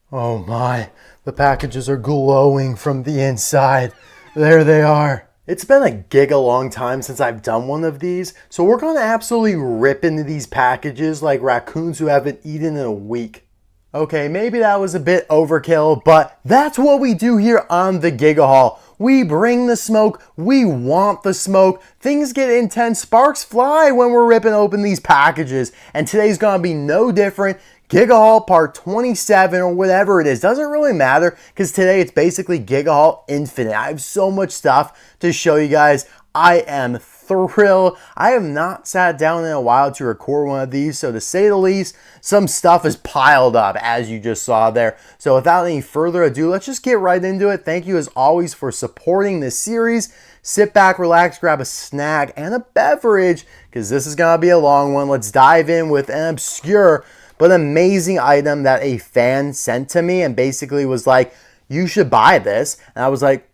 Oh my, the packages are glowing from the inside. There they are. It's been a giga long time since I've done one of these, so we're going to absolutely rip into these packages like raccoons who haven't eaten in a week. Okay, maybe that was a bit overkill, but that's what we do here on the Giga Haul. We bring the smoke, we want the smoke, things get intense, sparks fly when we're ripping open these packages, and today's gonna be no different. Giga Haul part 27 or whatever it is, doesn't really matter because today it's basically Giga Haul Infinite. I have so much stuff to show you guys. I am thrilled. I have not sat down in a while to record one of these, so to say the least, some stuff is piled up as you just saw there. So without any further ado, let's just get right into it. Thank you as always for supporting this series. Sit back, relax, grab a snack and a beverage because this is gonna be a long one. Let's dive in with an obscure but amazing item that a fan sent to me and basically was like, you should buy this. And I was like,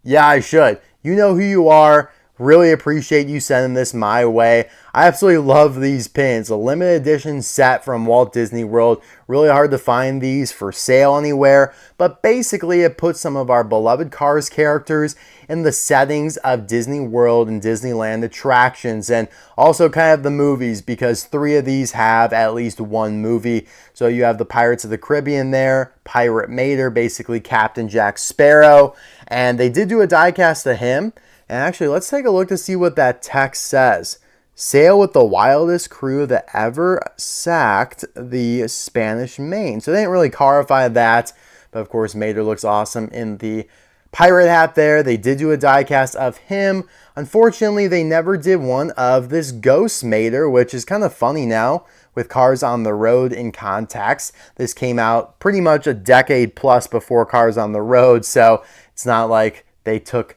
yeah, I should. You know who you are. Really appreciate you sending this my way. I absolutely love these pins. A limited edition set from Walt Disney World. Really hard to find these for sale anywhere. But basically it puts some of our beloved Cars characters in the settings of Disney World and Disneyland attractions. And also kind of the movies because 3 of these have at least one movie. So you have the Pirates of the Caribbean there. Pirate Mater, basically Captain Jack Sparrow. And they did do a diecast of him. And actually, let's take a look to see what that text says. Sail with the wildest crew that ever sacked the Spanish Main. So they didn't really clarify that. But of course, Mater looks awesome in the pirate hat there. They did do a diecast of him. Unfortunately, they never did one of this Ghost Mater, which is kind of funny now with Cars on the Road in context. This came out pretty much a decade plus before Cars on the Road. So it's not like they took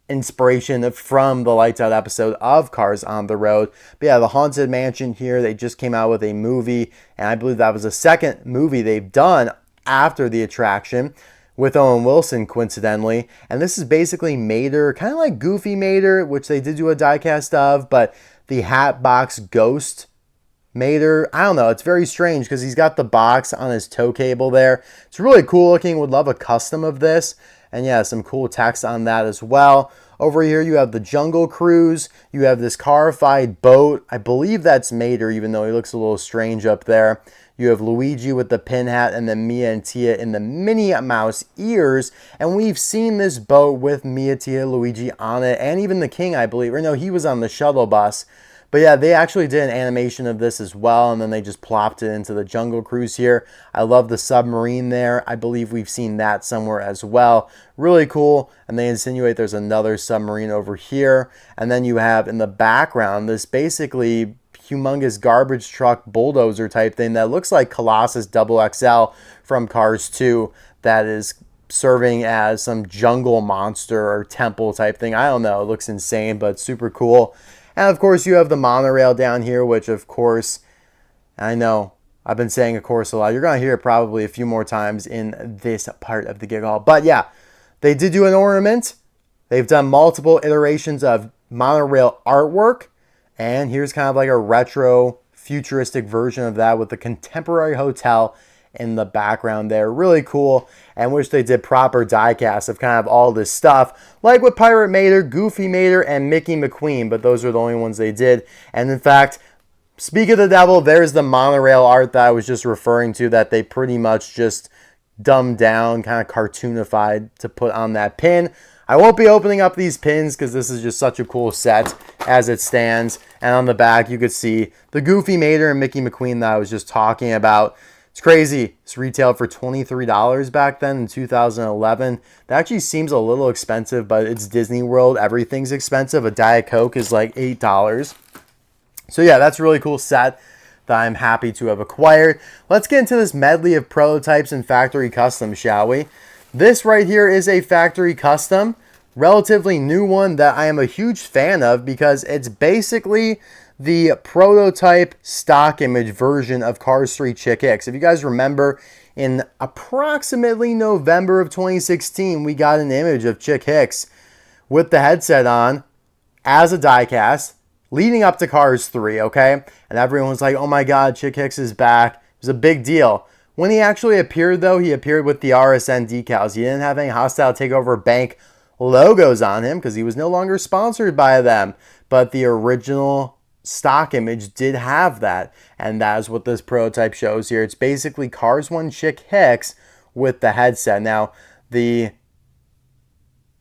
inspiration from the Lights Out episode of Cars on the Road. But yeah, the Haunted Mansion here, they just came out with a movie, and I believe that was the second movie they've done after the attraction with Owen Wilson, coincidentally. And this is basically Mater, kind of like Goofy Mater, which they did do a diecast of, but the Hatbox Ghost Mater, I don't know, it's very strange because he's got the box on his tow cable there. It's really cool looking, would love a custom of this. And yeah, some cool text on that as well. Over here, you have the Jungle Cruise. You have this carified boat. I believe that's Mater, even though he looks a little strange up there. You have Luigi with the pin hat and then Mia and Tia in the Minnie Mouse ears. And we've seen this boat with Mia, Tia, Luigi on it, and even the King, I believe. Or no, he was on the shuttle bus. But yeah, they actually did an animation of this as well, and then they just plopped it into the Jungle Cruise here. I love the submarine there. I believe we've seen that somewhere as well. Really cool, and they insinuate there's another submarine over here. And then you have in the background this basically humongous garbage truck bulldozer type thing that looks like Colossus XXL from Cars 2 that is serving as some jungle monster or temple type thing. I don't know, it looks insane, but super cool. And of course, you have the monorail down here, which of course, I know I've been saying of course a lot. You're going to hear it probably a few more times in this part of the Giga Haul. But yeah, they did do an ornament. They've done multiple iterations of monorail artwork. And here's kind of like a retro futuristic version of that with the contemporary hotel in the background there. Really cool, and wish they did proper diecast of kind of all this stuff, like with Pirate Mater, Goofy Mater, and Mickey McQueen, but those are the only ones they did. And in fact, speak of the devil, there's the monorail art that I was just referring to that they pretty much just dumbed down, kind of cartoonified to put on that pin. I won't be opening up these pins because this is just such a cool set as it stands. And on the back, you could see the Goofy Mater and Mickey McQueen that I was just talking about. It's crazy. It's retailed for $23 back then in 2011. That actually seems a little expensive, but it's Disney World. Everything's expensive. A Diet Coke is like $8. So yeah, that's a really cool set that I'm happy to have acquired. Let's get into this medley of prototypes and factory customs, shall we? This right here is a factory custom, relatively new one that I am a huge fan of because it's basically the prototype stock image version of Cars 3 Chick Hicks. If you guys remember, in approximately November of 2016, we got an image of Chick Hicks with the headset on as a diecast leading up to Cars 3, okay? And everyone was like, oh my God, Chick Hicks is back. It was a big deal. When he actually appeared, though, he appeared with the RSN decals. He didn't have any Hostile Takeover Bank logos on him because he was no longer sponsored by them. But the original stock image did have that, and that is what this prototype shows here. It's basically Cars 1 Chick Hicks with the headset. Now, the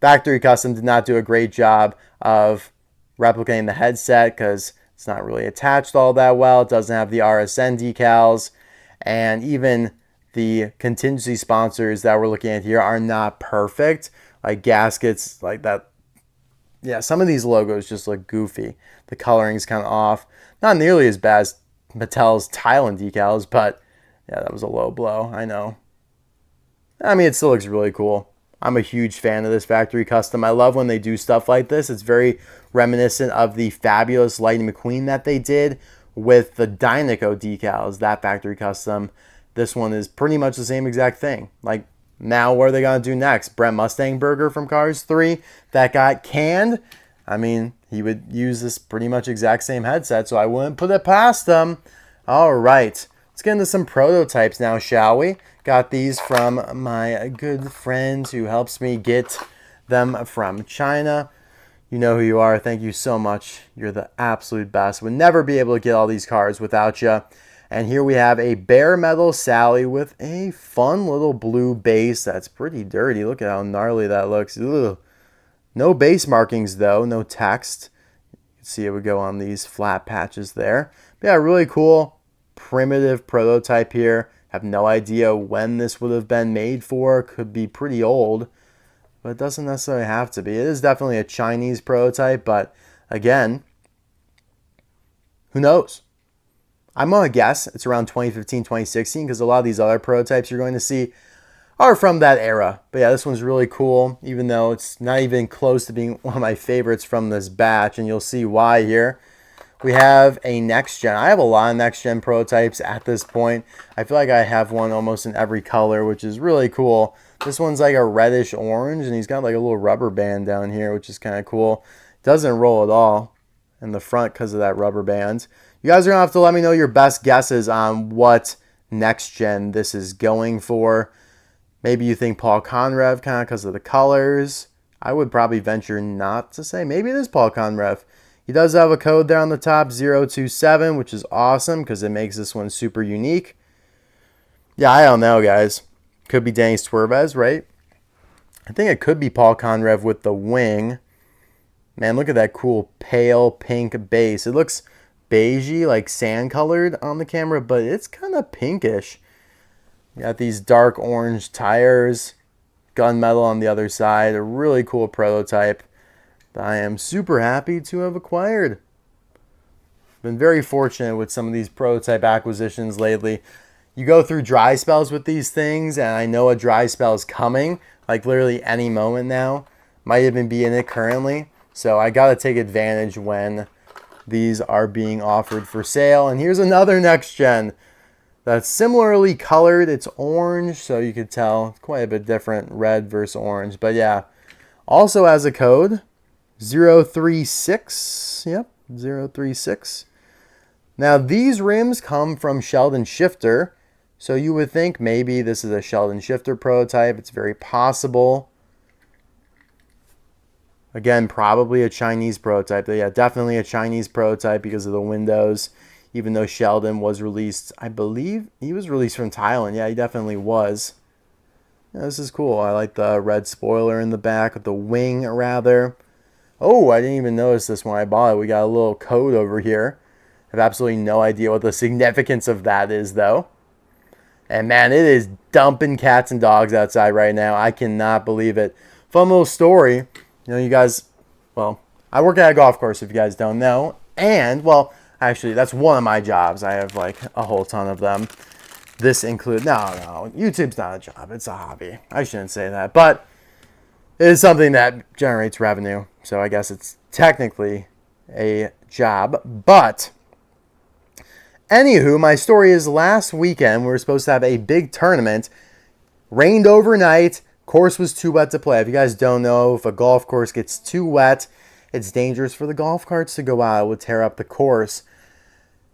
factory custom did not do a great job of replicating the headset because it's not really attached all that well. It doesn't have the RSN decals, and even the contingency sponsors that we're looking at here are not perfect. Like gaskets, like that. Yeah, some of these logos just look goofy. The coloring is kind of off. Not nearly as bad as Mattel's Thailand decals, but yeah, that was a low blow. I know. I mean, it still looks really cool. I'm a huge fan of this factory custom. I love when they do stuff like this. It's very reminiscent of the fabulous Lightning McQueen that they did with the Dynaco decals, that factory custom. This one is pretty much the same exact thing. Like, now what are they going to do next? Brent Mustangburger from Cars 3 that got canned. I mean, he would use this pretty much exact same headset, so I wouldn't put it past them. All right, let's get into some prototypes now, shall we? Got these from my good friend who helps me get them from China. You know who you are. Thank you so much. You're the absolute best. Would never be able to get all these cars without you. And here we have a bare metal Sally with a fun little blue base that's pretty dirty. Look at how gnarly that looks. Ugh. No base markings though, no text. You can see it would go on these flat patches there. But yeah, really cool primitive prototype here. Have no idea when this would have been made for. Could be pretty old, but it doesn't necessarily have to be. It is definitely a Chinese prototype, but again, who knows? I'm going to guess it's around 2015, 2016, because a lot of these other prototypes you're going to see are from that era. But yeah, this one's really cool, even though it's not even close to being one of my favorites from this batch, and you'll see why here. We have a next gen. I have a lot of next gen prototypes at this point. I feel like I have one almost in every color, which is really cool. This one's like a reddish orange, and he's got like a little rubber band down here, which is kind of cool. Doesn't roll at all in the front because of that rubber band. You guys are going to have to let me know your best guesses on what next gen this is going for. Maybe you think Paul Conrev kind of because of the colors. I would probably venture not to say. Maybe it is Paul Conrev. He does have a code there on the top, 027, which is awesome because it makes this one super unique. Yeah, I don't know, guys. Could be Danny Swervez, right? I think it could be Paul Conrev with the wing. Man, look at that cool pale pink base. It looks beigey, like sand colored on the camera, but it's kind of pinkish. You got these dark orange tires, gunmetal on the other side. A really cool prototype that I am super happy to have acquired. Been very fortunate with some of these prototype acquisitions lately. You go through dry spells with these things, and I know a dry spell is coming, like literally any moment now. Might even be in it currently. So I got to take advantage when these are being offered for sale. And here's another next gen that's similarly colored. It's orange, so you could tell it's quite a bit different, red versus orange. But yeah, also has a code 036. Yep, 036. Now these rims come from Sheldon Shifter, so you would think maybe this is a Sheldon Shifter prototype. It's very possible. Again, probably a Chinese prototype. But yeah, definitely a Chinese prototype because of the windows. Even though Sheldon was released, I believe he was released from Thailand. Yeah, he definitely was. Yeah, this is cool. I like the red spoiler in the back, the wing rather. Oh, I didn't even notice this when I bought it. We got a little code over here. I have absolutely no idea what the significance of that is, though. And man, it is dumping cats and dogs outside right now. I cannot believe it. Fun little story. You know, you guys, well, I work at a golf course if you guys don't know. And, well, actually, that's one of my jobs. I have like a whole ton of them. This includes, no, YouTube's not a job. It's a hobby. I shouldn't say that. But it is something that generates revenue. So I guess it's technically a job. But anywho, my story is last weekend we were supposed to have a big tournament. Rained overnight. Course was too wet to play. If you guys don't know, if a golf course gets too wet, it's dangerous for the golf carts to go out. It would tear up the course.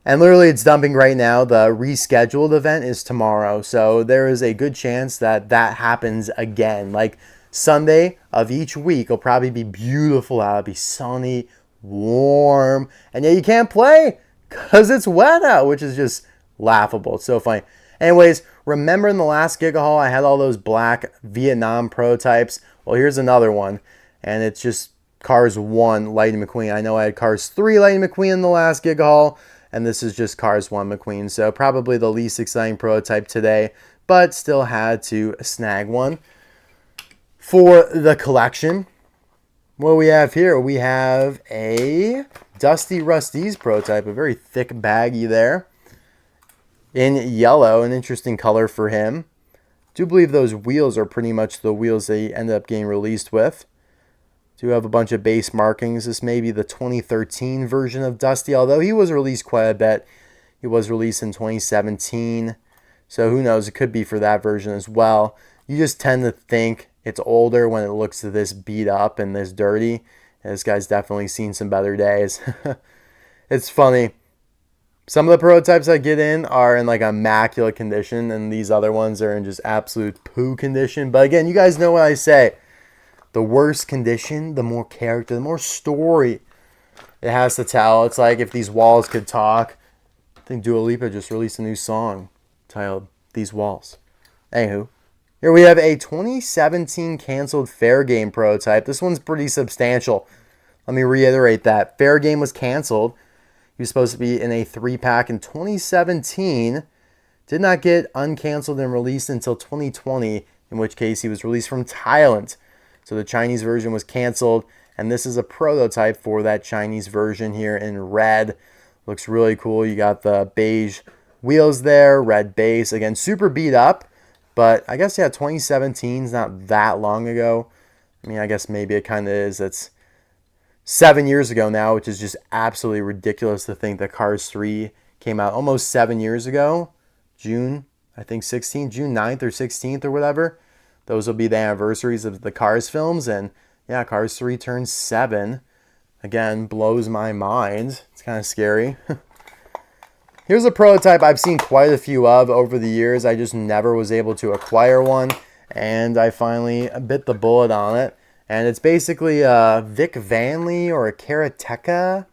And literally it's dumping right now. The rescheduled event is tomorrow. So there is a good chance that that happens again. Like Sunday of each week will probably be beautiful out. It'll be sunny, warm. And yet you can't play because it's wet out, which is just laughable. It's so funny. Anyways, remember in the last Giga haul, I had all those black Vietnam prototypes. Well, here's another one. And it's just Cars 1 Lightning McQueen. I know I had Cars 3 Lightning McQueen in the last Giga haul. And this is just Cars 1 McQueen. So probably the least exciting prototype today. But still had to snag one for the collection. What we have here, we have a Dusty Rust-eze prototype. A very thick baggie there. In yellow, an interesting color for him. Do believe those wheels are pretty much the wheels they ended up getting released with. Do have a bunch of base markings. This may be the 2013 version of Dusty, although he was released quite a bit. He was released in 2017, so who knows? It could be for that version as well. You just tend to think it's older when it looks this beat up and this dirty. And this guy's definitely seen some better days. It's funny. Some of the prototypes I get in are in like immaculate condition, and these other ones are in just absolute poo condition. But again, you guys know what I say. The worse condition, the more character, the more story it has to tell. It's like if these walls could talk. I think Dua Lipa just released a new song titled These Walls. Anywho, here we have a 2017 canceled Fair Game prototype. This one's pretty substantial. Let me reiterate that. Fair Game was canceled. He was supposed to be in a 3-pack in 2017. Did not get uncanceled and released until 2020, in which case he was released from Thailand. So the Chinese version was canceled, and this is a prototype for that Chinese version here in red. Looks really cool. You got the beige wheels there, red base. Again, super beat up, but I guess, yeah, 2017 is not that long ago. I mean, I guess maybe it kind of is. It's 7 years ago now, which is just absolutely ridiculous to think that Cars 3 came out almost 7 years ago. June, I think 16th, June 9th or 16th or whatever. Those will be the anniversaries of the Cars films. And yeah, Cars 3 turns 7. Again, blows my mind. It's kind of scary. Here's a prototype I've seen quite a few of over the years. I just never was able to acquire one. And I finally bit the bullet on it. And it's basically a Vic Vanley or a Karateka.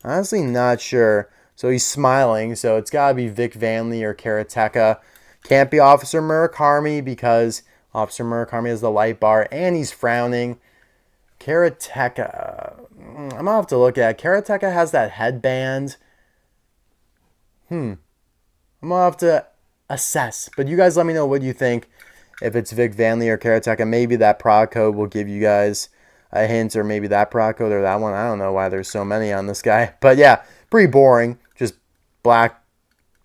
Honestly, not sure. So he's smiling. So it's got to be Vic Vanley or Karateka. Can't be Officer Murakami because Officer Murakami has the light bar, and he's frowning. Karateka. I'm going to have to look at it. Karateka has that headband. I'm going to have to assess. But you guys let me know what you think. If it's Vic Vanley or Karateka, maybe that product code will give you guys a hint, or maybe that product code or that one. I don't know why there's so many on this guy. But yeah, pretty boring. Just black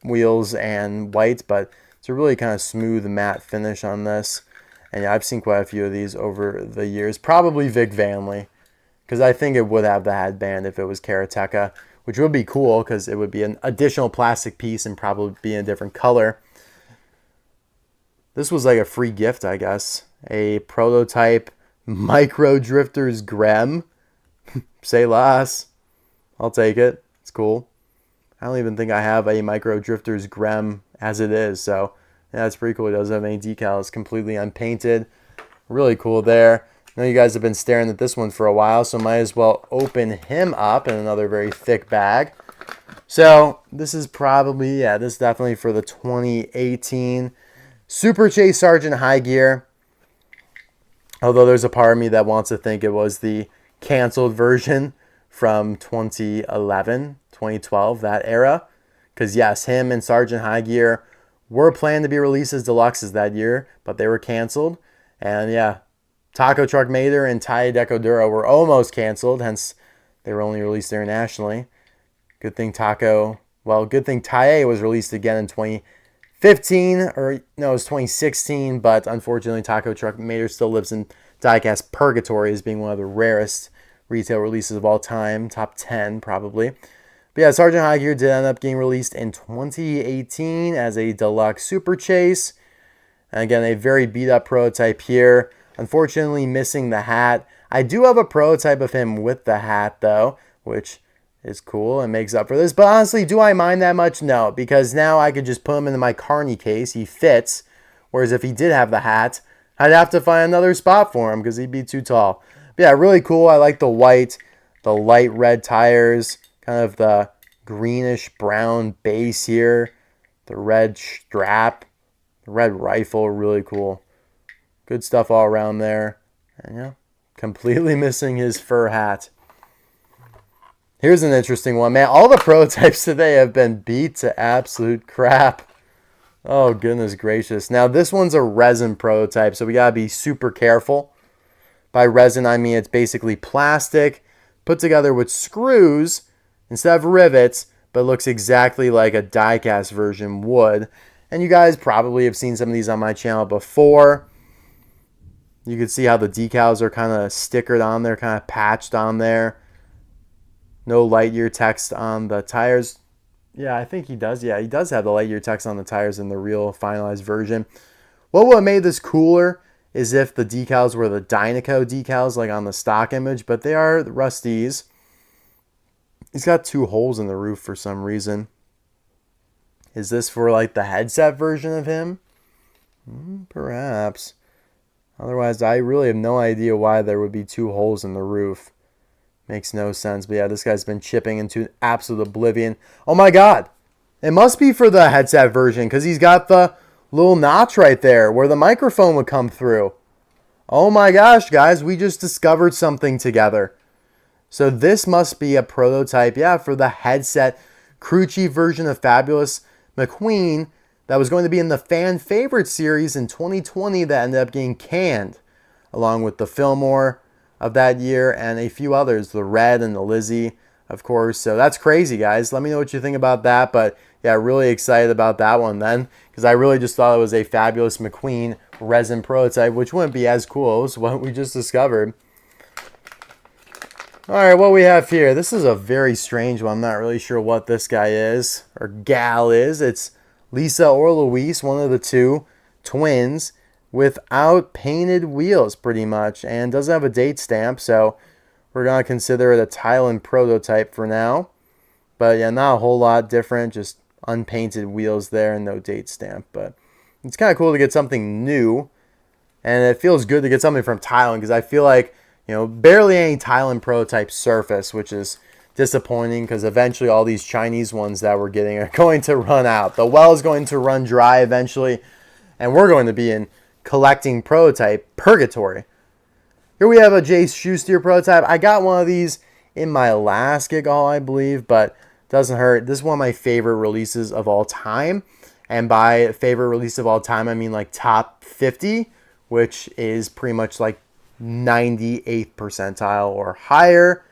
wheels and white, but it's a really kind of smooth matte finish on this. And yeah, I've seen quite a few of these over the years. Probably Vic Vanley, because I think it would have the headband if it was Karateka, which would be cool because it would be an additional plastic piece and probably be in a different color. This was like a free gift, I guess. A prototype Micro Drifters Grem. Say less. I'll take it. It's cool. I don't even think I have a Micro Drifters Grem as it is, so yeah, it's pretty cool. It doesn't have any decals, completely unpainted. Really cool there. I know you guys have been staring at this one for a while, so might as well open him up in another very thick bag. So this is probably, yeah, this is definitely for the 2018 Super Chase Sergeant High Gear. Although there's a part of me that wants to think it was the canceled version from 2011, 2012, that era. Because yes, him and Sergeant High Gear were planned to be released as deluxes that year, but they were canceled. And yeah, Taco Truck Mater and Tai Decodura were almost canceled, hence they were only released internationally. Good thing good thing Tai was released again in 2015, or no, it was 2016, but unfortunately Taco Truck Mater still lives in diecast purgatory as being one of the rarest retail releases of all time, top 10 probably. But yeah, Sergeant High Gear did end up getting released in 2018 as a deluxe Super Chase. And again, a very beat up prototype here. Unfortunately, missing the hat. I do have a prototype of him with the hat though, which is cool and makes up for this. But honestly, do I mind that much? No, because now I could just put him into my Carney case. He fits. Whereas if he did have the hat, I'd have to find another spot for him because he'd be too tall. But yeah, really cool. I like the white, the light red tires, kind of the greenish brown base here, the red strap, the red rifle, really cool. Good stuff all around there. And yeah, completely missing his fur hat. Here's an interesting one, man. All the prototypes today have been beat to absolute crap. Oh, goodness gracious. Now, this one's a resin prototype, so we got to be super careful. By resin, I mean it's basically plastic put together with screws instead of rivets, but looks exactly like a die-cast version would. And you guys probably have seen some of these on my channel before. You can see how the decals are kind of stickered on there, kind of patched on there. No Lightyear text on the tires. Yeah, I think he does. Yeah, he does have the Lightyear text on the tires in the real finalized version. What would have made this cooler is if the decals were the Dynaco decals like on the stock image, but they are Rust-eze. He's got 2 holes in the roof for some reason. Is this for like the headset version of him? Perhaps. Otherwise, I really have no idea why there would be 2 holes in the roof. Makes no sense. But yeah, this guy's been chipping into absolute oblivion. Oh my god. It must be for the headset version because he's got the little notch right there where the microphone would come through. Oh my gosh, guys. We just discovered something together. So this must be a prototype, yeah, for the headset Crunchy version of Fabulous McQueen that was going to be in the fan favorite series in 2020 that ended up getting canned, along with the Fillmore of that year and a few others, the Red and the Lizzie, of course. So that's crazy, guys. Let me know what you think about that. But yeah, really excited about that one then, because I really just thought it was a Fabulous McQueen resin prototype, which wouldn't be as cool as what we just discovered. All right, what we have here. This is a very strange one. I'm not really sure what this guy is or gal is. It's Lisa or Louise, one of the two, twins, without painted wheels pretty much, and doesn't have a date stamp, so we're going to consider it a Thailand prototype for now. But yeah, not a whole lot different, just unpainted wheels there and no date stamp. But it's kind of cool to get something new, and it feels good to get something from Thailand because I feel like, you know, barely any Thailand prototypes surface, which is disappointing because eventually all these Chinese ones that we're getting are going to run out. The well is going to run dry eventually, and we're going to be in collecting prototype purgatory. Here we have a Jay Schuster prototype. I got one of these in my last gig haul, I believe, but doesn't hurt. This is one of my favorite releases of all time. And by favorite release of all time, I mean like top 50, which is pretty much like 98th percentile or higher,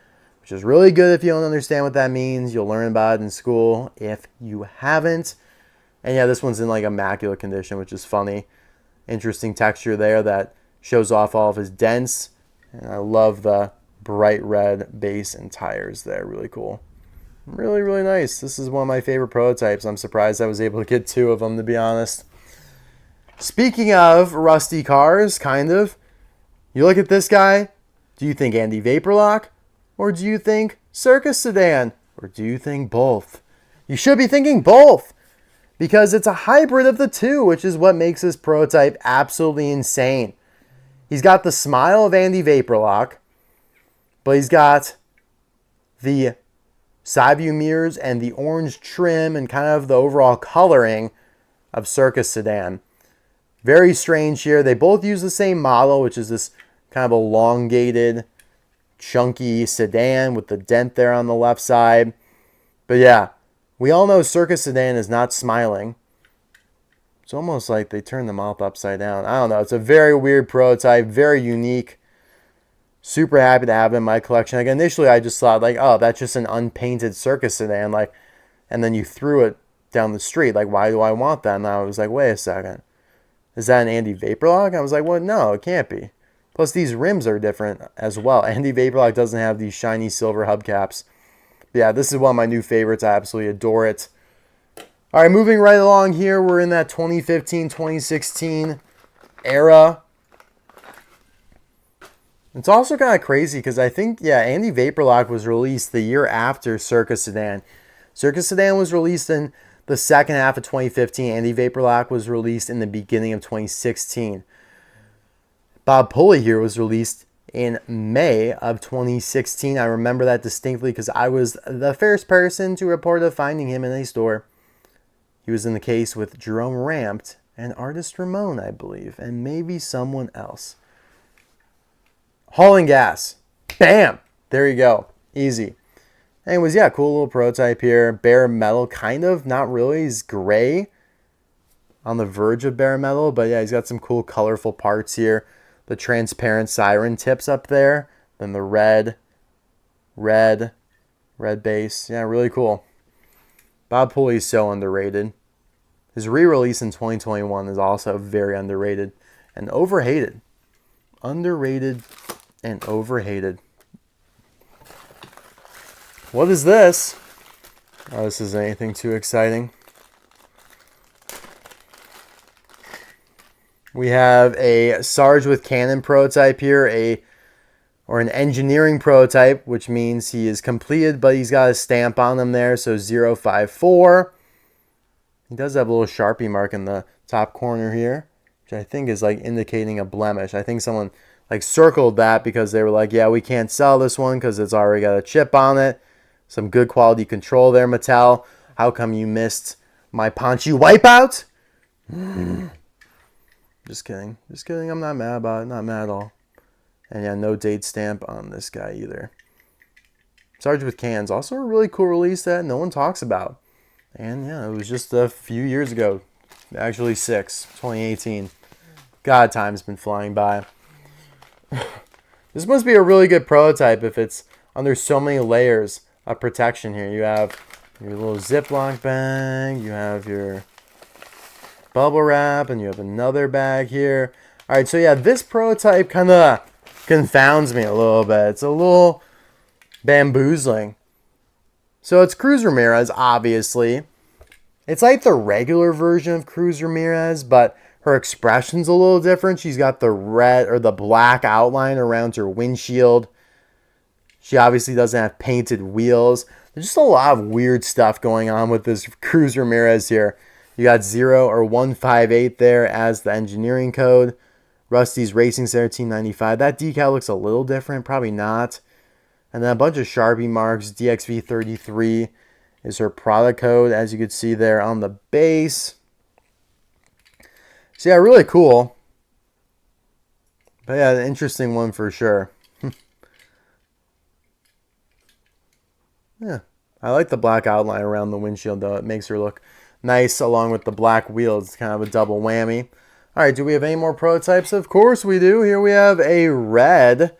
which is really good if you don't understand what that means. You'll learn about it in school if you haven't. And yeah, this one's in like immaculate condition, which is funny. Interesting texture there that shows off all of his dents. And I love the bright red base and tires there. Really cool. Really, really nice. This is one of my favorite prototypes. I'm surprised I was able to get 2 of them, to be honest. Speaking of rusty cars, kind of, you look at this guy, do you think Andy Vaporlock? Or do you think Circus Sedan? Or do you think both? You should be thinking both, because it's a hybrid of the two, which is what makes this prototype absolutely insane. He's got the smile of Andy Vaporlock, but he's got the side view mirrors and the orange trim and kind of the overall coloring of Circus Sedan. Very strange here. They both use the same model, which is this kind of elongated, chunky sedan with the dent there on the left side. But yeah, we all know Circus Sedan is not smiling. It's almost like they turned the mouth upside down. I don't know. It's a very weird prototype, very unique. Super happy to have it in my collection. Like initially, I just thought like, oh, that's just an unpainted Circus Sedan. Like, and then you threw it down the street. Like, why do I want that? And I was like, wait a second. Is that an Andy Vaporlock? I was like, well, no, it can't be. Plus, these rims are different as well. Andy Vaporlock doesn't have these shiny silver hubcaps. But yeah, this is one of my new favorites. I absolutely adore it. All right, moving right along here. We're in that 2015, 2016 era. It's also kind of crazy because I think, yeah, Andy Vaporlock was released the year after Circus Sedan. Circus Sedan was released in the second half of 2015. Andy Vaporlock was released in the beginning of 2016. Bob Pulley here was released in May of 2016. I remember that distinctly because I was the first person to report of finding him in a store. He was in the case with Jerome Rampt and Artist Ramon, I believe, and maybe someone else. Hauling Gas. Bam! There you go. Easy. Anyways, yeah, cool little prototype here. Bare metal, kind of, not really. He's gray on the verge of bare metal, but yeah, he's got some cool colorful parts here. The transparent siren tips up there. Then the red base. Yeah, really cool. Bob Pulley is so underrated. His re-release in 2021 is also very underrated and overhated. Underrated and overhated. What is this? Oh, this isn't anything too exciting. We have a Sarge with Cannon prototype here, or an engineering prototype, which means he is completed, but he's got a stamp on him there, so 054. He does have a little Sharpie mark in the top corner here, which I think is like indicating a blemish. I think someone like circled that because they were like, yeah, we can't sell this one because it's already got a chip on it. Some good quality control there, Mattel. How come you missed my Ponchi Wipeout? Just kidding. Just kidding. I'm not mad about it. Not mad at all. And yeah, no date stamp on this guy either. Sarge with Cans. Also a really cool release that no one talks about. And yeah, it was just a few years ago. Actually 2018. God, time's been flying by. This must be a really good prototype if it's under so many layers of protection here. You have your little Ziploc bag. You have your bubble wrap. And you have another bag here. All right, so yeah, this prototype kind of confounds me a little bit. It's a little bamboozling. So it's Cruz Ramirez, obviously. It's like the regular version of Cruz Ramirez, but her expression's a little different. She's got the red or the black outline around her windshield. She obviously doesn't have painted wheels. There's just a lot of weird stuff going on with this Cruz Ramirez here. You got 0 or 158 there as the engineering code. Rust-eze Racing 1795. That decal looks a little different. Probably not. And then a bunch of Sharpie marks. DXV33 is her product code, as you can see there on the base. So yeah, really cool. But yeah, an interesting one for sure. Yeah, I like the black outline around the windshield, though. It makes her look nice along with the black wheels. It's kind of a double whammy. All right, do we have any more prototypes? Of course we do. Here we have a red,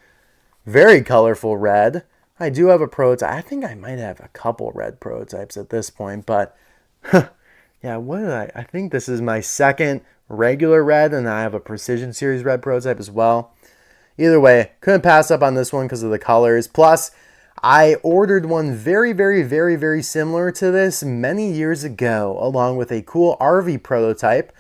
very colorful red. I do have a prototype. I think I might have a couple red prototypes at this point, but yeah, what did I think this is my second regular red, and I have a Precision Series red prototype as well. Either way, couldn't pass up on this one because of the colors. Plus, I ordered one very, very, very, very similar to this many years ago, along with a cool RV prototype.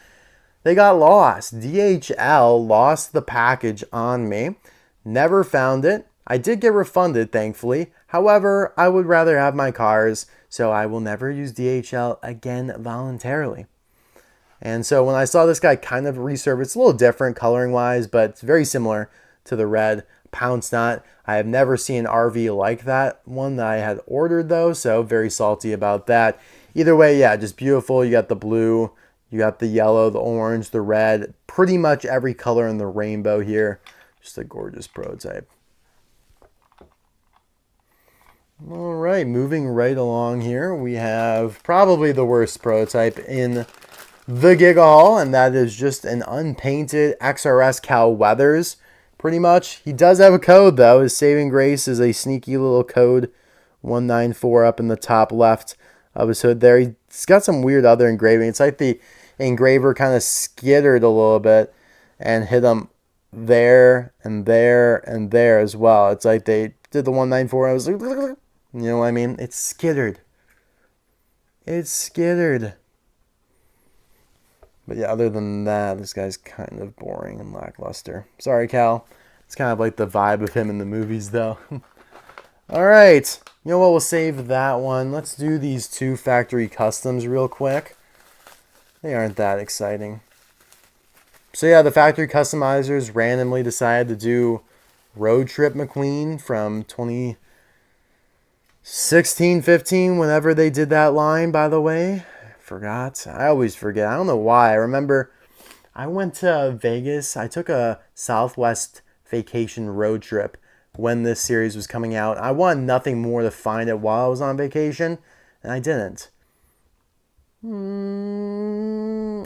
They got lost. DHL lost the package on me. Never found it. I did get refunded, thankfully. However, I would rather have my cars, so I will never use DHL again voluntarily. And so when I saw this guy kind of resurface, it's a little different coloring-wise, but it's very similar to the red. Pounced not. I have never seen an RV like that one that I had ordered, though, so very salty about that. Either way, yeah, just beautiful. You got the blue, you got the yellow, the orange, the red, pretty much every color in the rainbow here. Just a gorgeous prototype. All right, moving right along here, we have probably the worst prototype in the Giga Haul, and that is just an unpainted XRS Cal Weathers. Pretty much. He does have a code, though. His saving grace is a sneaky little code, 194 up in the top left of his hood there. He's got some weird other engraving. It's like the engraver kind of skittered a little bit and hit him there and there and there as well. It's like they did the 194. I was like, you know what I mean? It's skittered. It's skittered. But yeah, other than that, this guy's kind of boring and lackluster. Sorry, Cal. It's kind of like the vibe of him in the movies, though. All right. You know what? We'll save that one. Let's do these 2 factory customs real quick. They aren't that exciting. So yeah, the factory customizers randomly decided to do Road Trip McQueen from 2016, 15, whenever they did that line, by the way. Forgot. I always forget. I don't know why. I remember I went to Vegas. I took a Southwest vacation road trip when this series was coming out. I wanted nothing more to find it while I was on vacation, and I didn't.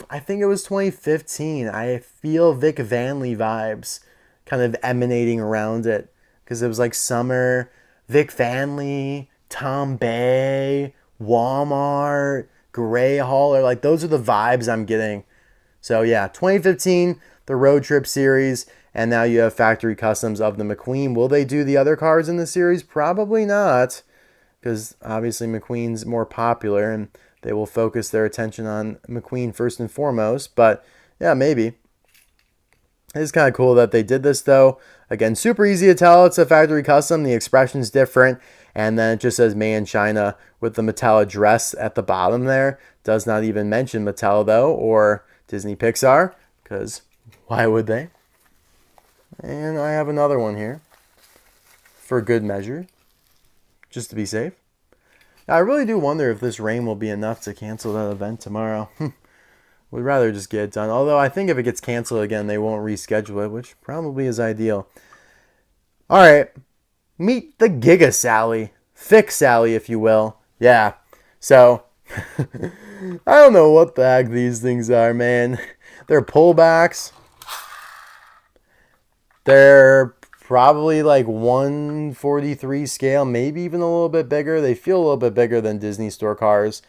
I think it was 2015. I feel Vic Vanley vibes kind of emanating around it because it was like summer. Vic Vanley, Tom Bay, Walmart, Gray Hauler. Like those are the vibes I'm getting. So yeah, 2015, the road trip series. And now you have factory customs of the McQueen. Will they do the other cars in the series? Probably not, because obviously McQueen's more popular and they will focus their attention on McQueen first and foremost. But yeah, maybe. It's kind of cool that they did this, though. Again, super easy to tell it's a factory custom. The expression's different. And then it just says Made in China with the Mattel address at the bottom there. Does not even mention Mattel, though, or Disney Pixar, because why would they? And I have another one here for good measure, just to be safe. I really do wonder if this rain will be enough to cancel that event tomorrow. We'd rather just get it done. Although I think if it gets canceled again, they won't reschedule it, which probably is ideal. All right. Meet the Giga Sally. Thick Sally, if you will. Yeah. So, I don't know what the heck these things are, man. They're pullbacks. They're probably like 143 scale, maybe even a little bit bigger. They feel a little bit bigger than Disney Store cars.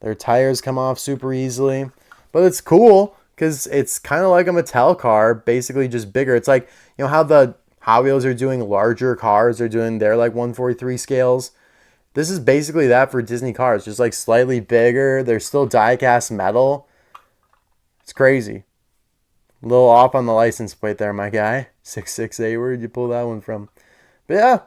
Their tires come off super easily. But it's cool because it's kind of like a Mattel car, basically just bigger. It's like, you know how the Hot Wheels are doing larger cars. They're doing their like 143 scales. This is basically that for Disney cars, just like slightly bigger. They're still die-cast metal. It's crazy. A little off on the license plate there, my guy. 668, where did you pull that one from? But yeah,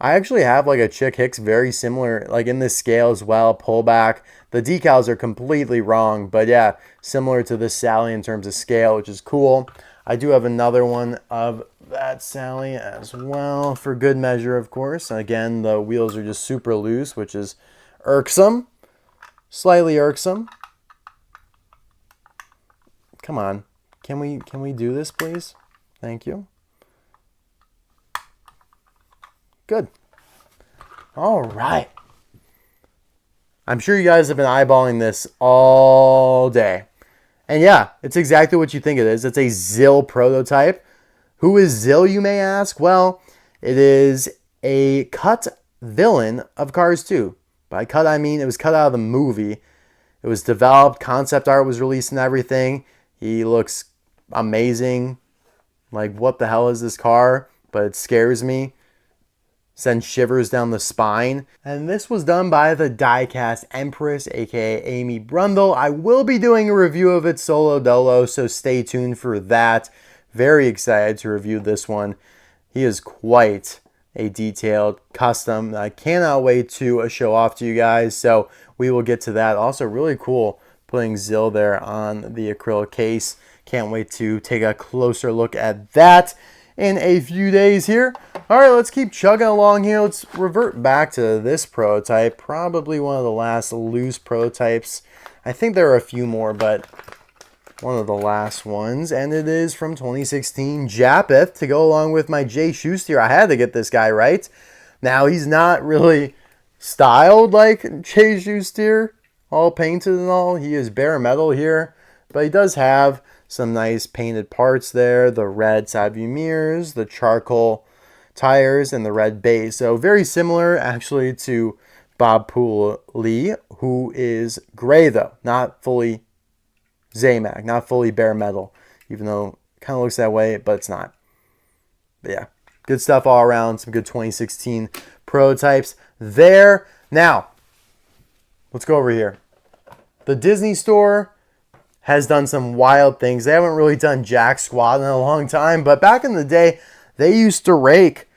I actually have like a Chick Hicks very similar, like in this scale as well, pullback. The decals are completely wrong, but yeah, similar to this Sally in terms of scale, which is cool. I do have another one of that Sally as well, for good measure, of course. Again, the wheels are just super loose, which is irksome. Slightly irksome. Come on. Can we do this, please? Thank you. Good. All right. I'm sure you guys have been eyeballing this all day. And yeah, it's exactly what you think it is. It's a Zill prototype. Who is Zill, you may ask? Well, it is a cut villain of Cars 2. By cut, I mean it was cut out of the movie. It was developed, concept art was released and everything. He looks amazing. Like, what the hell is this car? But it scares me. Sends shivers down the spine. And this was done by the Diecast Empress, aka Amy Brundle. I will be doing a review of it solo dolo, so stay tuned for that. Very excited to review this one. He is quite a detailed custom that I cannot wait to show off to you guys. So we will get to that. Also really cool putting Zill there on the acrylic case. Can't wait to take a closer look at that in a few days here. All right, let's keep chugging along here. Let's revert back to this prototype. Probably one of the last loose prototypes. I think there are a few more, but one of the last ones. And it is from 2016, Japeth, to go along with my Jay Schuster. I had to get this guy right. Now, he's not really styled like Jay Schuster, all painted and all. He is bare metal here, but he does have some nice painted parts there, the red side view mirrors, the charcoal tires, and the red base. So very similar actually to Bob Poole Lee, who is gray though, not fully Zamac, not fully bare metal, even though it kind of looks that way, but it's not. But yeah, good stuff all around, some good 2016 prototypes there. Now, let's go over here. The Disney Store has done some wild things. They haven't really done jack squat in a long time, but back in the day, they used to rake.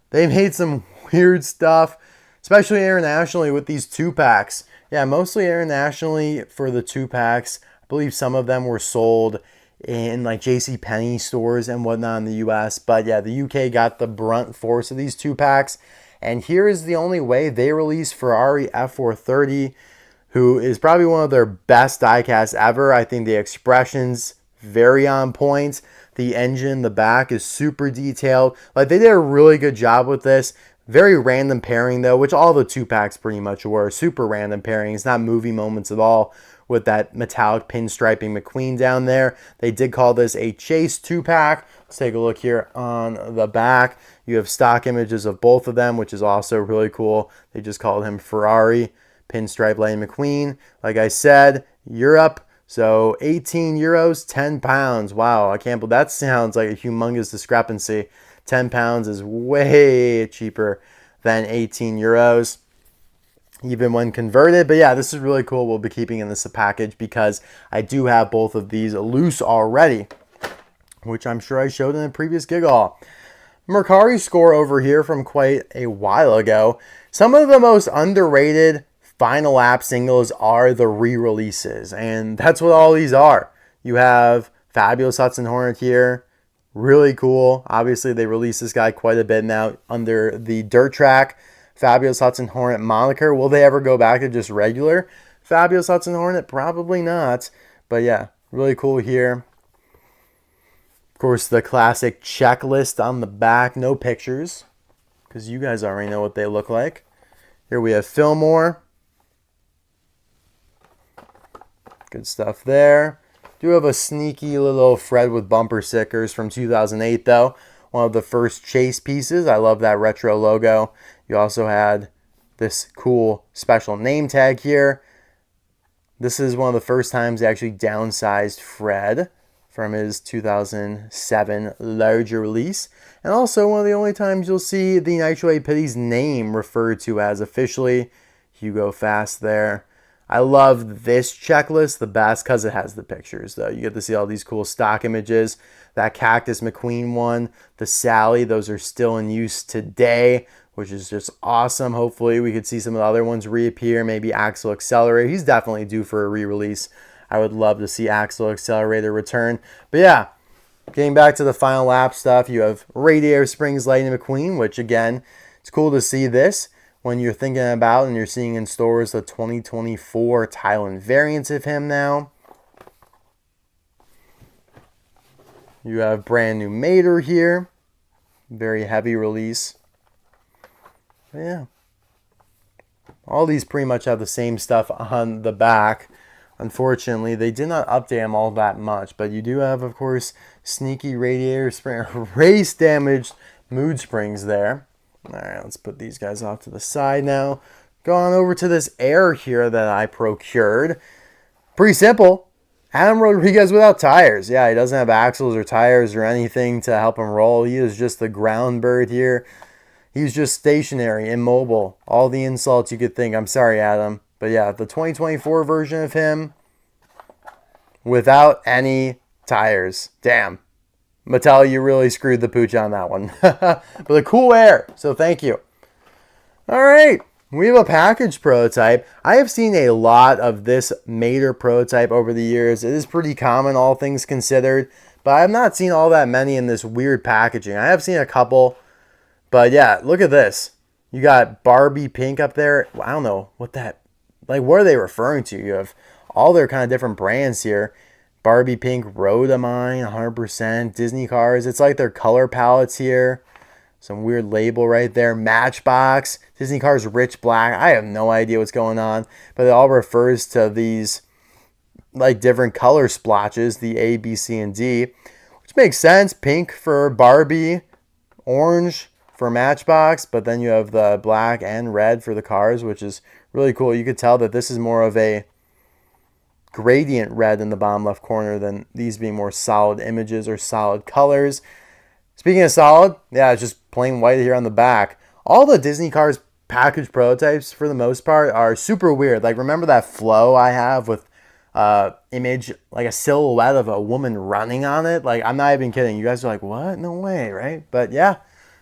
They made some weird stuff, especially internationally with these 2-packs. Yeah, mostly internationally for the 2-packs. I believe some of them were sold in like JCPenney stores and whatnot in the US. But yeah, the UK got the brunt force of these 2-packs. And here is the only way they release Ferrari F430, who is probably one of their best diecasts ever. I think the expressions very on point. The engine, the back is super detailed. Like, they did a really good job with this. Very random pairing though, which all the 2-packs pretty much were. Super random pairing. It's not movie moments at all with that metallic pinstriping McQueen down there. They did call this a Chase 2-pack. Let's take a look here on the back. You have stock images of both of them, which is also really cool. They just called him Ferrari, pinstripe Lightning McQueen. Like I said, Europe. So 18 euros, 10 pounds. Wow, I can't believe that sounds like a humongous discrepancy. 10 pounds is way cheaper than 18 euros, even when converted. But yeah, this is really cool. We'll be keeping in this package because I do have both of these loose already, which I'm sure I showed in a previous Giga haul. Mercari score over here from quite a while ago. Some of the most underrated final lap singles are the re-releases, and that's what all these are. You have Fabulous Hudson Hornet here. Really cool. Obviously, they release this guy quite a bit now under the Dirt Track Fabulous Hudson Hornet moniker. Will they ever go back to just regular Fabulous Hudson Hornet? Probably not. But yeah, really cool here. Of course, the classic checklist on the back. No pictures, because you guys already know what they look like. Here we have Fillmore. Good stuff there. Do have a sneaky little Fred with bumper stickers from 2008 though. One of the first Chase pieces. I love that retro logo. You also had this cool special name tag here. This is one of the first times they actually downsized Fred from his 2007 larger release. And also one of the only times you'll see the Nitro 8 Pitty's name referred to as officially. Hugo Fast there. I love this checklist the best because it has the pictures, though. You get to see all these cool stock images. That Cactus McQueen one, the Sally, those are still in use today, which is just awesome. Hopefully, we could see some of the other ones reappear. Maybe Axle Accelerator. He's definitely due for a re-release. I would love to see Axle Accelerator return. But yeah, getting back to the final lap stuff, you have Radiator Springs Lightning McQueen, which again, it's cool to see this when you're thinking about and you're seeing in stores the 2024 Thailand variants of him now. You have brand new Mater here. Very heavy release. But yeah. All these pretty much have the same stuff on the back. Unfortunately, they did not update them all that much. But you do have, of course, sneaky radiator spring, race damaged mood springs there. All right, let's put these guys off to the side now. Go on over to this air here that I procured. Pretty simple. Adam Rodriguez without tires. Yeah, he doesn't have axles or tires or anything to help him roll. He is just the ground bird here. He's just stationary, immobile. All the insults you could think. I'm sorry, Adam. But yeah, the 2024 version of him without any tires. Damn. Mattel, you really screwed the pooch on that one. But a cool air, so thank you. All right, we have a package prototype. I have seen a lot of this Mater prototype over the years. It is pretty common, all things considered. But I have not seen all that many in this weird packaging. I have seen a couple. But yeah, look at this. You got Barbie Pink up there. I don't know what that, like, what are they referring to? You have all their kind of different brands here. Barbie Pink, Rhodamine, 100%, Disney cars. It's like their color palettes here. Some weird label right there. Matchbox, Disney cars, Rich Black. I have no idea what's going on. But it all refers to these like different color splotches, the A, B, C, and D. Which makes sense. Pink for Barbie, orange for Matchbox. But then you have the black and red for the cars, which is really cool. You could tell that this is more of a gradient red in the bottom left corner than these being more solid images or solid colors. Speaking of solid, yeah, it's just plain white here on the back. All the Disney cars package prototypes for the most part are super weird. Like, remember that flow I have with image, like a silhouette of a woman running on it. Like, I'm not even kidding. You guys are like, what? No way, right? But yeah,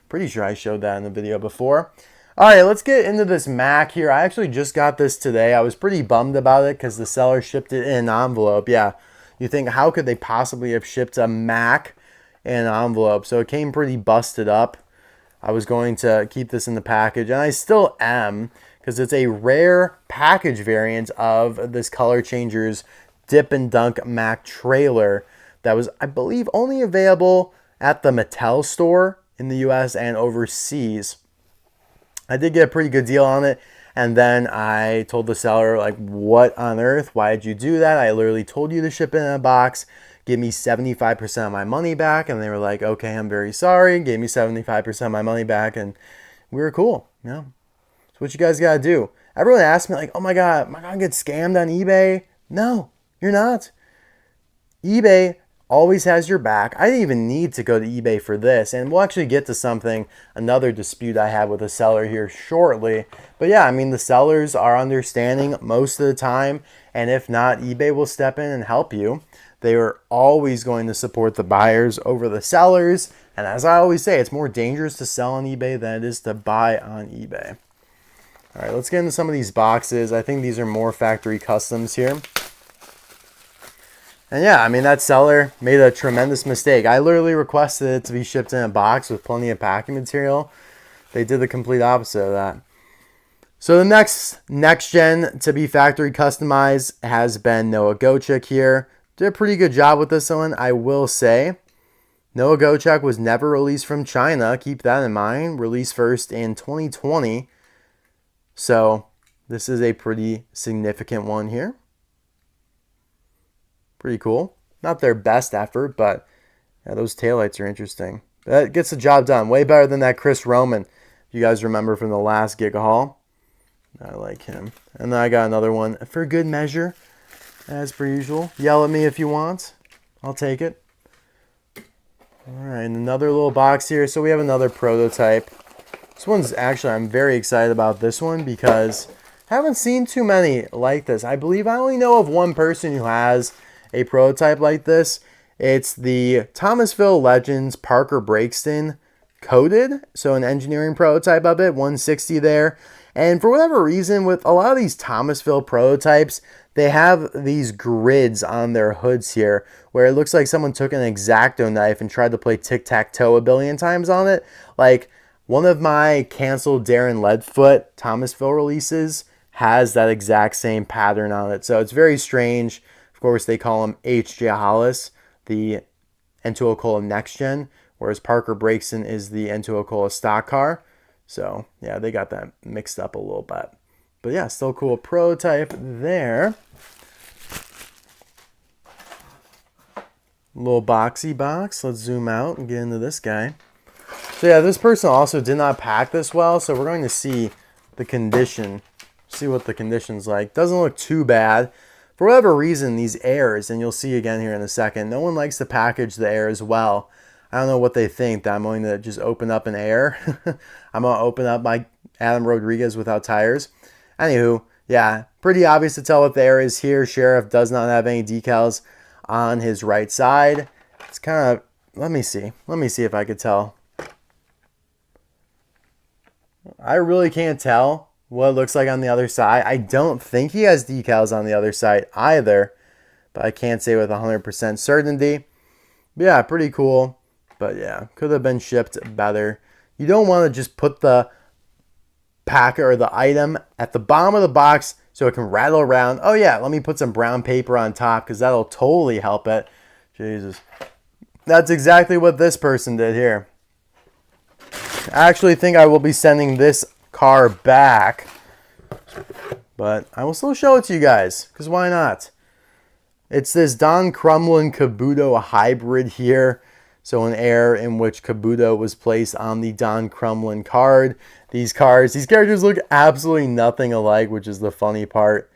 pretty sure I showed that in the video before. All right, let's get into this Mack here. I actually just got this today. I was pretty bummed about it because the seller shipped it in an envelope. Yeah, you think, how could they possibly have shipped a Mack in an envelope? So it came pretty busted up. I was going to keep this in the package, and I still am, because it's a rare package variant of this Color Changers Dip and Dunk Mack trailer that was, I believe, only available at the Mattel store in the US and overseas. I did get a pretty good deal on it, and then I told the seller, like, what on earth? Why did you do that? I literally told you to ship it in a box. Give me 75% of my money back. And they were like, okay, I'm very sorry. Gave me 75% of my money back, and we were cool. Yeah. So what you guys got to do. Everyone asked me, like, oh my God, am I going to get scammed on eBay? No, you're not. eBay always has your back. I didn't even need to go to eBay for this. And we'll actually get to something, another dispute I had with a seller here shortly. But yeah, I mean, the sellers are understanding most of the time. And if not, eBay will step in and help you. They are always going to support the buyers over the sellers. And as I always say, it's more dangerous to sell on eBay than it is to buy on eBay. All right, let's get into some of these boxes. I think these are more factory customs here. And yeah, I mean, that seller made a tremendous mistake. I literally requested it to be shipped in a box with plenty of packing material. They did the complete opposite of that. So the next gen to be factory customized has been Noah Gochek here. Did a pretty good job with this one, I will say. Noah Gochek was never released from China. Keep that in mind. Released first in 2020. So this is a pretty significant one here. Pretty cool. Not their best effort, but yeah, those taillights are interesting. That gets the job done. Way better than that Chris Roman, if you guys remember from the last Giga haul. I like him. And then I got another one for good measure, as per usual. Yell at me if you want. I'll take it. All right, and another little box here. So we have another prototype. This one's actually, I'm very excited about this one because I haven't seen too many like this. I believe I only know of one person who has a prototype like this. It's the Thomasville Legends Parker Breakston coated, so an engineering prototype of it, 160 there. And for whatever reason, with a lot of these Thomasville prototypes, they have these grids on their hoods here where it looks like someone took an X-Acto knife and tried to play tic-tac-toe a billion times on it. Like one of my canceled Darren Leadfoot Thomasville releases has that exact same pattern on it. So it's very strange. Of course, they call him H.J. Hollis, the N2O Next Gen, whereas Parker Breakston is the N2O stock car. So, yeah, they got that mixed up a little bit. But, yeah, still cool prototype there. Little boxy box. Let's zoom out and get into this guy. So, yeah, this person also did not pack this well, so we're going to see the condition, see what the condition's like. Doesn't look too bad. For whatever reason, these airs, and you'll see again here in a second, no one likes to package the airs well. I don't know what they think, that I'm going to just open up an air. I'm going to open up my Adam Rodriguez without tires. Anywho, yeah, pretty obvious to tell what the air is here. Sheriff does not have any decals on his right side. It's kind of, let me see if I could tell. I really can't tell what it looks like on the other side. I don't think he has decals on the other side either, but I can't say with 100% certainty. But yeah, pretty cool. But yeah, could have been shipped better. You don't want to just put the packet or the item at the bottom of the box so it can rattle around. Oh yeah, let me put some brown paper on top because that'll totally help it. Jesus. That's exactly what this person did here. I actually think I will be sending this car back, but I will still show it to you guys because why not? It's this Don Crumlin Kabuto hybrid here. So an air in which Kabuto was placed on the Don Crumlin card. These characters look absolutely nothing alike, which is the funny part.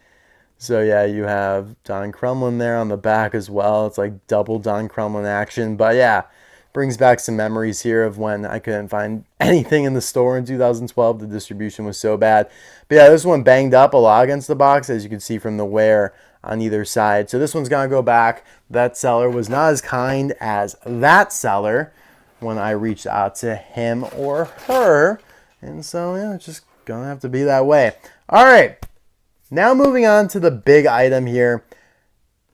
So yeah, you have Don Crumlin there on the back as well. It's like double Don Crumlin action. But yeah, brings back some memories here of when I couldn't find anything in the store in 2012. The distribution was so bad. But yeah, this one banged up a lot against the box, as you can see from the wear on either side. So this one's going to go back. That seller was not as kind as that seller when I reached out to him or her. And so, yeah, it's just going to have to be that way. All right. Now moving on to the big item here.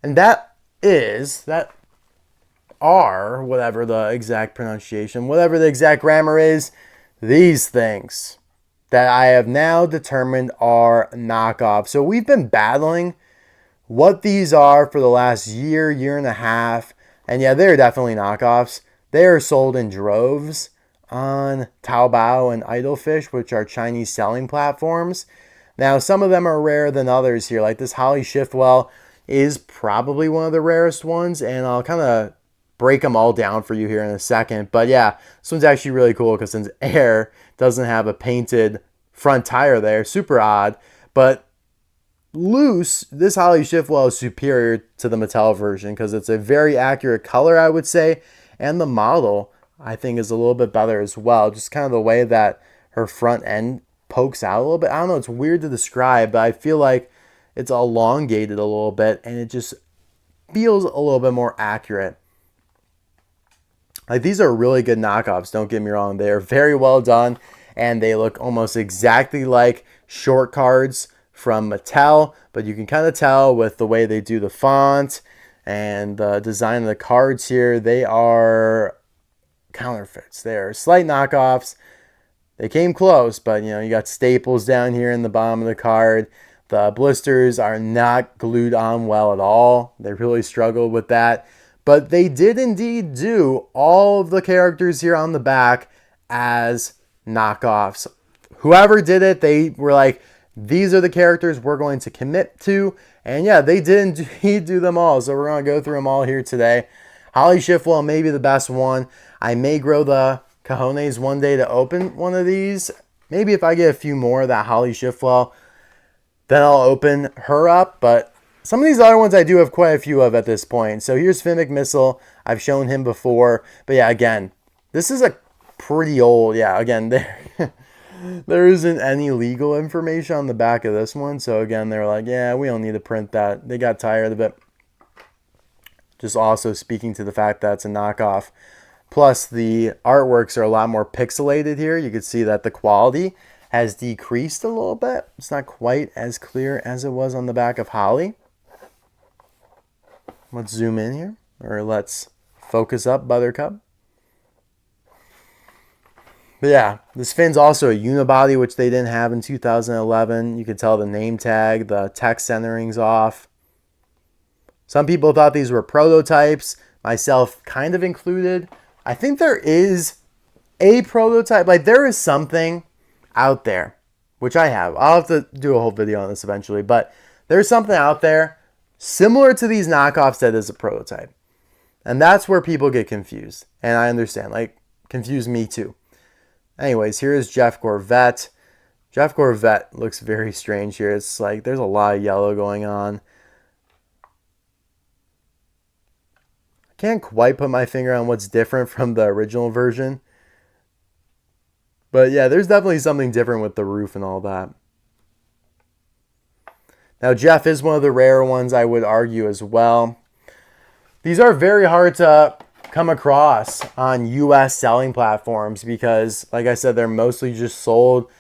And that are, whatever the exact pronunciation, whatever the exact grammar is, these things that I have now determined are knockoffs. So we've been battling what these are for the last year, year and a half. And yeah, they're definitely knockoffs. They are sold in droves on Taobao and Idlefish, which are Chinese selling platforms. Now, some of them are rarer than others here. Like this Holly Shiftwell is probably one of the rarest ones. And I'll kind of break them all down for you here in a second. But yeah, this one's actually really cool because since Air doesn't have a painted front tire there, super odd. But loose, this Holly Shiftwell is superior to the Mattel version because it's a very accurate color, I would say. And the model, I think, is a little bit better as well. Just kind of the way that her front end pokes out a little bit. I don't know, it's weird to describe, but I feel like it's elongated a little bit and it just feels a little bit more accurate. Like, these are really good knockoffs, don't get me wrong. They are very well done, and they look almost exactly like short cards from Mattel, but you can kind of tell with the way they do the font and the design of the cards here, they are counterfeits. They are slight knockoffs. They came close, but, you know, you got staples down here in the bottom of the card. The blisters are not glued on well at all. They really struggled with that. But they did indeed do all of the characters here on the back as knockoffs. Whoever did it, they were like, these are the characters we're going to commit to. And yeah, they did indeed do them all. So we're going to go through them all here today. Holly Shiftwell may be the best one. I may grow the cojones one day to open one of these. Maybe if I get a few more of that Holly Shiftwell, then I'll open her up. But some of these other ones I do have quite a few of at this point. So here's Finn Missile. I've shown him before. But yeah, again, this is a pretty old. Yeah, again, there isn't any legal information on the back of this one. So again, they're like, yeah, we don't need to print that. They got tired of it. Just also speaking to the fact that it's a knockoff. Plus, the artworks are a lot more pixelated here. You can see that the quality has decreased a little bit. It's not quite as clear as it was on the back of Holly. Let's zoom in here, or let's focus up Buttercup. But yeah, this Finn's also a unibody, which they didn't have in 2011. You can tell the name tag, the text centering's off. Some people thought these were prototypes, myself kind of included. I think there is a prototype, like there is something out there, which I have. I'll have to do a whole video on this eventually, but there's something out there similar to these knockoffs that is a prototype. And that's where people get confused. And I understand, like, confuse me too. Anyways, here is Jeff Gorvette. Jeff Gorvette looks very strange here. It's like there's a lot of yellow going on. I can't quite put my finger on what's different from the original version. But yeah, there's definitely something different with the roof and all that. Now, Jeff is one of the rare ones, I would argue, as well. These are very hard to come across on U.S. selling platforms because, like I said, they're mostly just sold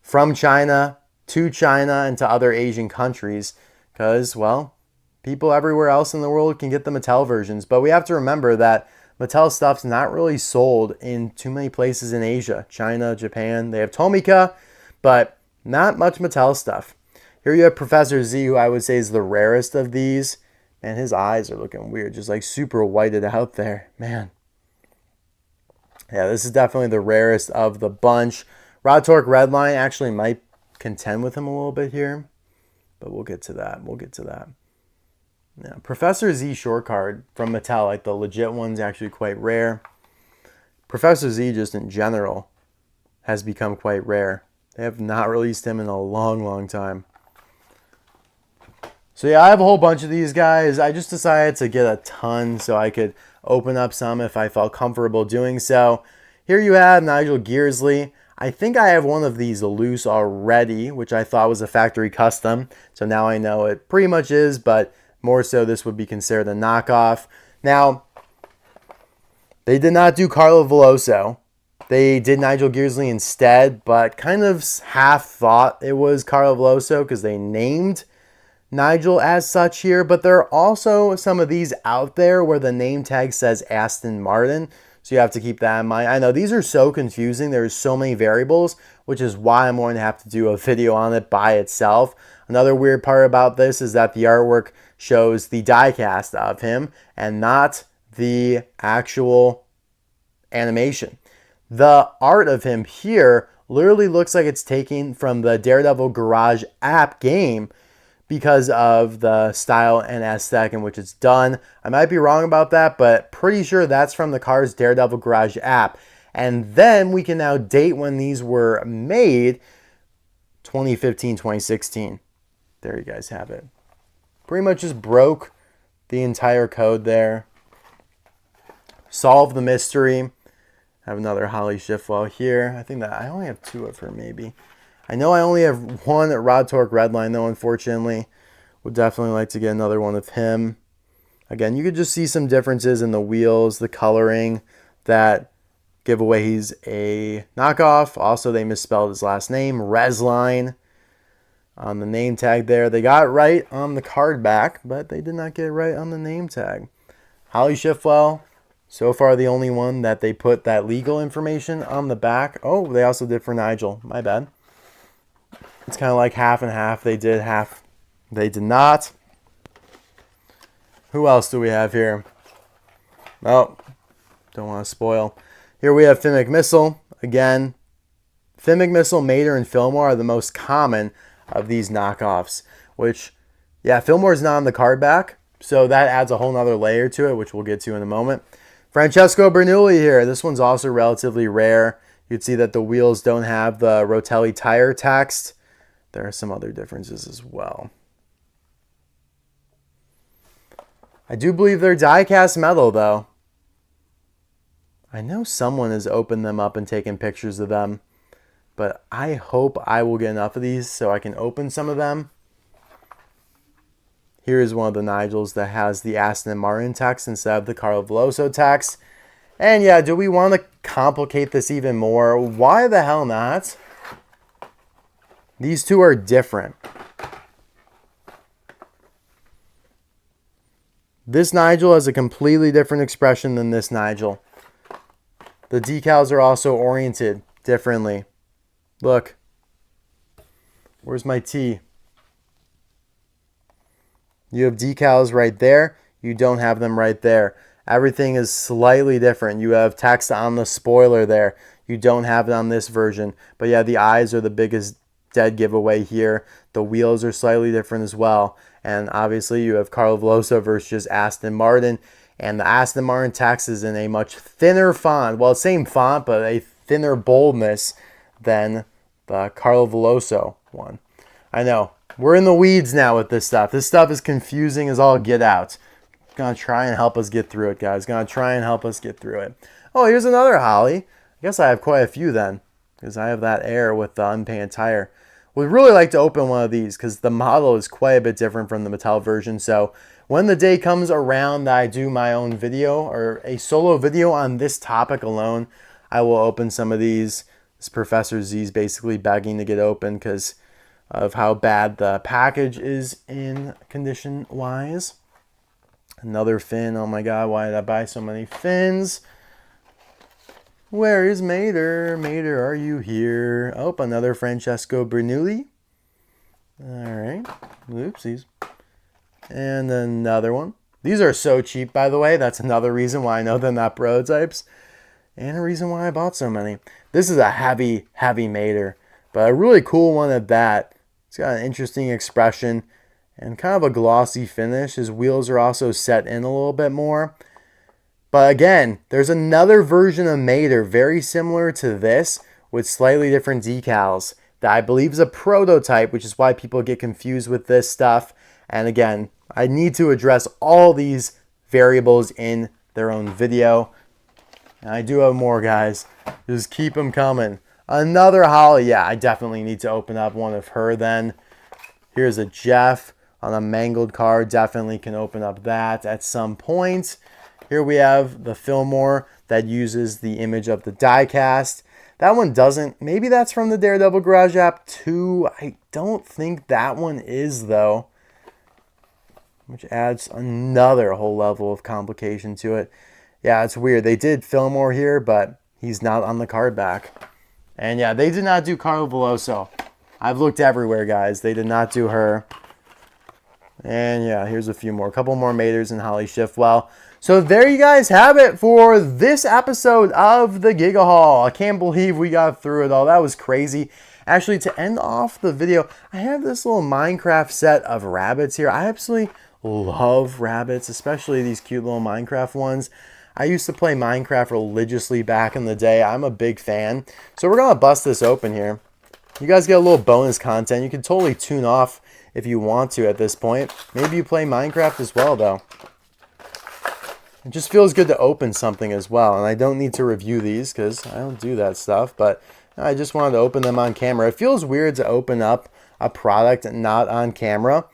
from China to China and to other Asian countries because, well, people everywhere else in the world can get the Mattel versions. But we have to remember that Mattel stuff's not really sold in too many places in Asia. China, Japan, they have Tomica, but not much Mattel stuff. Here you have Professor Z, who I would say is the rarest of these. And his eyes are looking weird, just like super whited out there. Man. Yeah, this is definitely the rarest of the bunch. Rod Torque Redline actually might contend with him a little bit here. But we'll get to that. We'll get to that. Yeah, Professor Z short card from Mattel, like the legit one's actually quite rare. Professor Z just in general has become quite rare. They have not released him in a long, long time. So yeah, I have a whole bunch of these guys. I just decided to get a ton so I could open up some if I felt comfortable doing so. Here you have Nigel Gearsley. I think I have one of these loose already, which I thought was a factory custom. So now I know it pretty much is, but more so this would be considered a knockoff. Now, they did not do Carlo Veloso. They did Nigel Gearsley instead, but kind of half thought it was Carlo Veloso because they named Nigel as such here. But there are also some of these out there where the name tag says Aston Martin. So you have to keep that in mind. I know these are so confusing. There's so many variables, which is why I'm going to have to do a video on it by itself. Another weird part about this is that the artwork shows the diecast of him and not the actual animation. The art of him here literally looks like it's taken from the Daredevil Garage app game because of the style and aesthetic in which it's done. I might be wrong about that, but pretty sure that's from the Cars Daredevil Garage app. And then we can now date when these were made, 2015, 2016. There you guys have it. Pretty much just broke the entire code there. Solve the mystery. Have another Holly Schiffwell here. I think that I only have two of her maybe. I know I only have one at Rod Torque Redline though, unfortunately. Would definitely like to get another one of him. Again, you could just see some differences in the wheels, the coloring that give away he's a knockoff. Also, they misspelled his last name, Resline, on the name tag there. They got it right on the card back, but they did not get it right on the name tag. Holly Schiffwell. So far, the only one that they put that legal information on the back. Oh, they also did for Nigel. My bad. It's kind of like half and half. They did half. They did not. Who else do we have here? Oh, don't want to spoil. Here we have Finn McMissile. Again, Finn McMissile, Mater, and Fillmore are the most common of these knockoffs. Which, yeah, Fillmore's not on the card back. So that adds a whole nother layer to it, which we'll get to in a moment. Francesco Bernoulli here. This one's also relatively rare. You'd see that the wheels don't have the Rotelli tire text. There are some other differences as well. I do believe they're die-cast metal, though. I know someone has opened them up and taken pictures of them, but I hope I will get enough of these so I can open some of them. Here is one of the Nigels that has the Aston Martin text instead of the Carlo Veloso text. And yeah, do we want to complicate this even more? Why the hell not? These two are different. This Nigel has a completely different expression than this Nigel. The decals are also oriented differently. Look. Where's my T? You have decals right there. You don't have them right there. Everything is slightly different. You have text on the spoiler there. You don't have it on this version. But yeah, the eyes are the biggest dead giveaway here. The wheels are slightly different as well. And obviously you have Carlo Veloso versus just Aston Martin. And the Aston Martin text is in a much thinner font. Well, same font, but a thinner boldness than the Carlo Veloso one. I know. We're in the weeds now with this stuff. This stuff is confusing as all get out. Gonna try and help us get through it, guys. Gonna try and help us get through it. Oh, here's another Holly. I guess I have quite a few then, because I have that Air with the unpainted tire. Would really like to open one of these, because the model is quite a bit different from the Mattel version. So when the day comes around that I do my own video, or a solo video on this topic alone, I will open some of these. This Professor Z is basically begging to get open, because of how bad the package is in condition wise. Another fin. Oh my god, why did I buy so many fins? Where is Mater? Mater, are you here? Oh, another Francesco Bernoulli. Alright. Oopsies. And another one. These are so cheap, by the way. That's another reason why I know they're not prototypes. And a reason why I bought so many. This is a heavy, heavy Mater. But a really cool one at that. It's got an interesting expression and kind of a glossy finish. His wheels are also set in a little bit more. But again, there's another version of Mater very similar to this with slightly different decals that I believe is a prototype, which is why people get confused with this stuff. And again, I need to address all these variables in their own video. And I do have more, guys. Just keep them coming. Another Holly. Yeah, I definitely need to open up one of her then. Here's a Jeff on a mangled card. Definitely can open up that at some point. Here we have the Fillmore that uses the image of the diecast. That one doesn't. Maybe that's from the Daredevil Garage app too. I don't think that one is though, which adds another whole level of complication to it. Yeah, it's weird. They did Fillmore here, but he's not on the card back. And yeah, they did not do Carla Veloso. I've looked everywhere, guys. They did not do her. And yeah, here's a few more. A couple more Maters and Holly Shiftwell. So there you guys have it for this episode of the Giga Haul. I can't believe we got through it all. That was crazy. Actually, to end off the video, I have this little Minecraft set of rabbits here. I absolutely love rabbits, especially these cute little Minecraft ones. I used to play Minecraft religiously back in the day. I'm a big fan. So we're going to bust this open here. You guys get a little bonus content. You can totally tune off if you want to at this point. Maybe you play Minecraft as well, though. It just feels good to open something as well. And I don't need to review these because I don't do that stuff. But I just wanted to open them on camera. It feels weird to open up a product not on camera.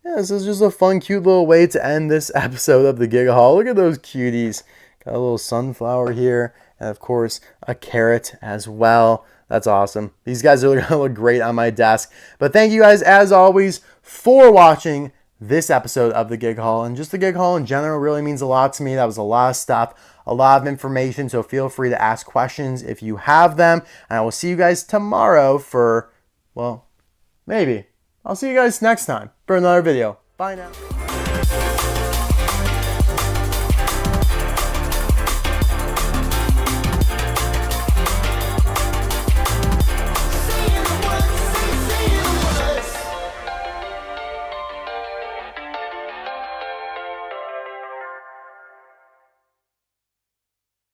Yeah, this is just a fun, cute little way to end this episode of the Giga Haul. Look at those cuties. Got a little sunflower here. And, of course, a carrot as well. That's awesome. These guys are going to look great on my desk. But thank you guys, as always, for watching this episode of the Gig Haul. And just the Gig Haul in general really means a lot to me. That was a lot of stuff, a lot of information. So feel free to ask questions if you have them. And I will see you guys tomorrow for, well, maybe. I'll see you guys next time for another video. Bye now.